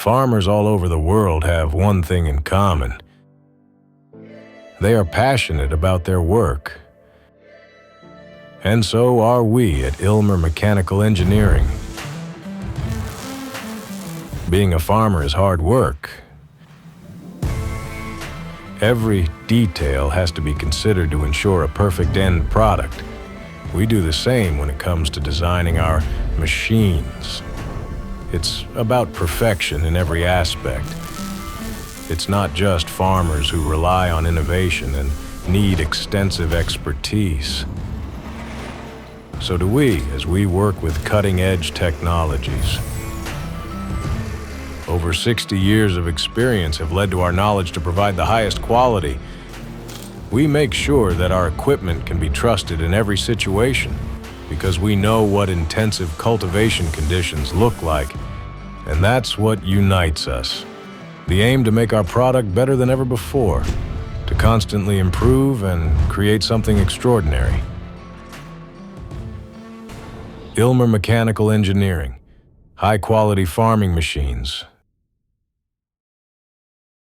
Farmers all over the world have one thing in common. They are passionate about their work. And so are we at Ilmer Mechanical Engineering. Being a farmer is hard work. Every detail has to be considered to ensure a perfect end product. We do the same when it comes to designing our machines. It's about perfection in every aspect. It's not just farmers who rely on innovation and need extensive expertise. So do we, as we work with cutting-edge technologies. Over 60 years of experience have led to our knowledge to provide the highest quality. We make sure that our equipment can be trusted in every situation because we know what intensive cultivation conditions look like, and that's what unites us. The aim to make our product better than ever before, to constantly improve and create something extraordinary. Ilmer Mechanical Engineering, high-quality farming machines,